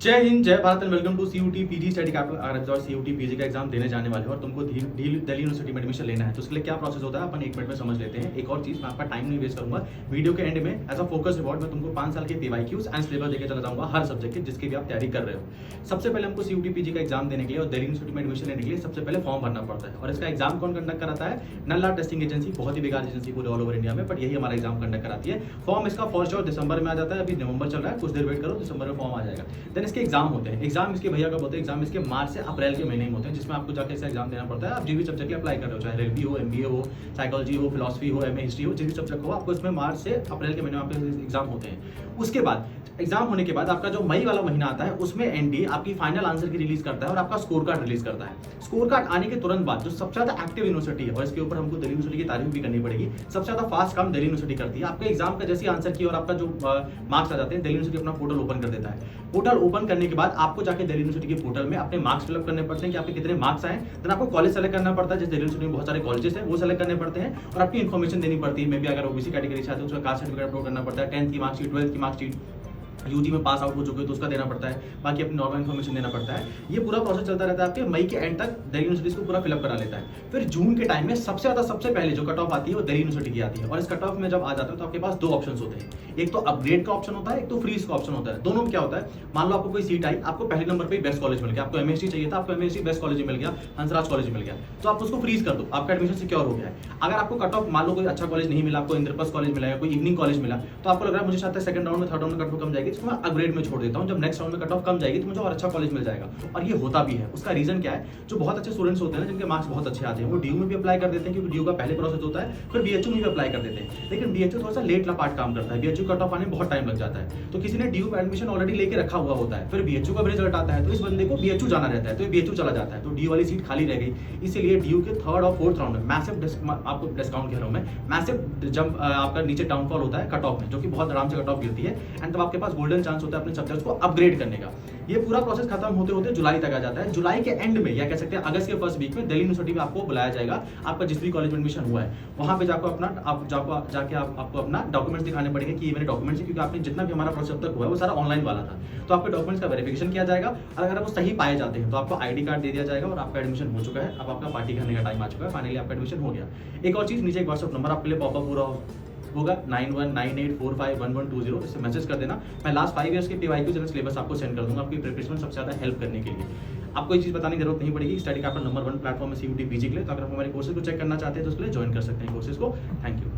जय हिंद, जय Bharat and welcome to CUET PG study capital. अगर आप सीयूटी पीजी का एग्जाम देने जाने वाले हो और तुमको दिल्ली यूनिवर्सिटी में एडमिशन लेना है तो उसके लिए क्या प्रोसेस होता है अपन एक मिनट में समझ लेते हैं। एक और चीज, मैं आपका टाइम नहीं वेस्ट करूंगा। वीडियो के एंड में एज अ फोकस रिवॉर्ड मैं तुमको 5 साल के पीवाईक्यूज एंड सिलेबस देकर चला जाऊंगा हर सब्जेक्ट के, जिसकी भी आप तैयारी कर रहे हो। सबसे पहले हमको सीयूटी पीजी का एग्जाम देने के लिए और दिल्ली यूनिवर्सिटी में एडमिशन लेने के लिए सबसे पहले फॉर्म भरना पड़ता है। और इसका एग्जाम कौन कंडक्ट कराता है? नल्ला टेस्टिंग एजेंसी, बहुत ही बेकार एजेंसी पूरे ऑल ओवर इंडिया में, बट यही हमारा एग्जाम कंडक्ट कराती है। फॉर्म इसका फर्स्ट और दिसंबर में आ जाता है। अभी नवंबर चल रहा है, कुछ देर वेट करो, दिसंबर में फॉर्म आ जाएगा। देन इसके एग्जाम होते हैं। एग्जाम इसके भैया कब होते हैं? एग्जाम इसके मार्च से अप्रैल के महीने में होते हैं, जिसमें आपको जाके इसका एग्जाम देना पड़ता है। आप जो भी सब्जेक्ट अप्लाई कर रहे हो, चाहे एलएलबी हो, एमबीए हो, साइकोलॉजी हो, फिलॉसफी हो, एमए हिस्ट्री हो, जिस भी सब्जेक्ट हो, आपको इसमें मार्च से अप्रैल के महीने में एग्जाम होते हैं। उसके बाद एग्जाम होने के बाद आपका जो मई वाला महीना आता है उसमें एनडी आपकी फाइनल आंसर की रिलीज करता है और आपका स्कोर कार्ड रिलीज करता है। स्कोर कार्ड आने के तुरंत बाद जो सबसे ज्यादा एक्टिव यूनिवर्सिटी है, और इसके ऊपर हमको दिल्ली यूनिवर्सिटी की तारीफ भी करनी पड़ेगी, सबसे ज्यादा फास्ट काम दिल्ली यूनिवर्सिटी करती है। आपके एग्जाम का जैसे आंसर की और आपका जो मार्क्स आ जाते हैं, दिल्ली यूनिवर्सिटी अपना पोर्टल ओपन कर देता है। पोर्टल ओपन करने के बाद आपको जाके दिल्ली यूनिवर्सिटी के पोर्टल में अपने मार्क्स फिलअप करने पड़ते हैं कि आपके कितने मार्क्स आए। देन आपको कॉलेज सेलेक्ट करना पड़ता है, जैसे दिल्ली यूनिवर्सिटी में बहुत सारे कॉलेजेस हैं, वो सेलेक्ट करने पड़ते हैं और आपकी इन्फॉर्मेशन देनी पड़ती है। मे भी अगर ओबीसी कैटेगरी से आते हैं उसका कास्ट सर्टिफिकेट अपलोड करना पड़ता है, 10th की मार्कशीट, 12th की मार्कशीट, यूजी में पास आउट हो चुके हो तो उसका देना पड़ता है, बाकी अपनी नॉर्मल इन्फॉर्मेशन देना पड़ता है। ये पूरा प्रोसेस चलता रहता है आपके मई के एंड तक। दिल्ली यूनिवर्सिटी को पूरा फिलअप करा लेता है। फिर जून के टाइम में सबसे पहले जो कट ऑफ आती है वो दिल्ली यूनिवर्सिटी की आती है। और इस कट ऑफ में जब आ जाते हो तो आपके पास दो ऑप्शंस होते हैं, एक तो अपग्रेड का ऑप्शन होता है, एक तो फ्रीज का ऑप्शन होता है। दोनों में क्या होता है, मान लो आपको कोई सीट आई, आपको पहले नंबर पे बेस्ट कॉलेज मिल गया, आपको एमएससी चाहिए था, आपको एमएससी बेस्ट कॉलेज मिल गया, हंसराज कॉलेज मिल गया, तो आप उसको फ्रीज कर दो, आपका एडमिशन सिक्योर हो गया है। अगर आपको कट ऑफ मान लो कोई अच्छा कॉलेज नहीं मिला, आपको इंद्रप्रस्थ कॉलेज मिला, कोई इवनिंग कॉलेज मिला, तो आपको लग रहा है मुझे शायद सेकंड राउंड में, थर्ड राउंड में कट ऑफ कम जाएगी, इसको मैं अपग्रेड में छोड़ देता हूं। जब नेक्स्ट राउंड में कट ऑफ कम जाएगी तो मुझे और अच्छा कॉलेज मिल जाएगा। और ये होता भी है। उसका रीजन क्या है? जो बहुत अच्छे स्टूडेंट्स होते हैं ना, जिनके मार्क्स बहुत अच्छे आते हैं, वो डीयू में भी अप्लाई कर देते हैं, क्योंकि डीयू का पहले प्रोसेस होता है, फिर बीएचयू में भी अप्लाई कर देते हैं। लेकिन बीएचयू थोड़ा सा लेट पार्ट काम करता है, बीएचयू कट ऑफ आने में बहुत टाइम लग जाता है। तो किसी ने डीयू में एडमिशन ऑलरेडी लेके रखा हुआ होता है, फिर बीएचयू का रिजल्ट आता है, तो इस बंदे को बीएचयू जाना रहता है, तो बीएचयू चला जाता है, तो डीयू वाली सीट खाली रह गई। इसीलिए डीयू के थर्ड और फोर्थ राउंड में मैसिव, आपको डिस्काउंट कह रहा हूं मैं, मैसिव जंप आपका नीचे डाउनफॉल होता है कट ऑफ में, जो कि बहुत आराम से कट ऑफ गिरती है। एंड तब आपके पास गोल्डन चांस होता है अपने सब्जेक्ट को अपग्रेड करने का। ये पूरा प्रोसेस खत्म होते होते जुलाई तक आ जाता है। जुलाई के एंड में, या कह सकते हैं अगस्त के फर्स्ट वीक में, दिल्ली यूनिवर्सिटी में आपको बुलाया जाएगा। आपका जिस भी कॉलेज में एडमिशन हुआ है वहां पे जाकर आपको अपना डॉक्यूमेंट्स दिखाने पड़ेंगे कि ये मेरे डॉक्यूमेंट्स हैं, क्योंकि आपने जितना भी हमारा प्रोसेस अब तक हुआ है वो सारा ऑनलाइन वाला था। तो आपके डॉक्यूमेंट्स का वेरिफिकेशन किया जाएगा और अगर वो सही पाए जाते हैं तो आपको आईडी कार्ड दे दिया जाएगा और आपका एडमिशन हो चुका है। अब आपका पार्टी करने का टाइम आ चुका है, फाइनली आपका एडमिशन हो गया। एक और चीज, नीचे एक व्हाट्सएप नंबर आपके लिए पॉपअप पूरा होगा 9198451120, इससे मैसेज कर देना। मैं लास्ट 5 ईयर्स के पीवाईक्यू जैसे सिलेबस आपको सेंड कर दूंगा, आपकी प्रिपरेशन में सबसे ज्यादा हेल्प करने के लिए। आपको ये चीज बताने की जरूरत नहीं पड़ेगी। स्टडी कैपिटल नंबर 1 प्लेटफॉर्म है सीयूटी पीजी के लिए। तो अगर आप हमारे कोर्सेज को चेक करना चाहते हैं तो उसके लिए ज्वाइन कर सकते हैं कोर्सेज को। Thank you.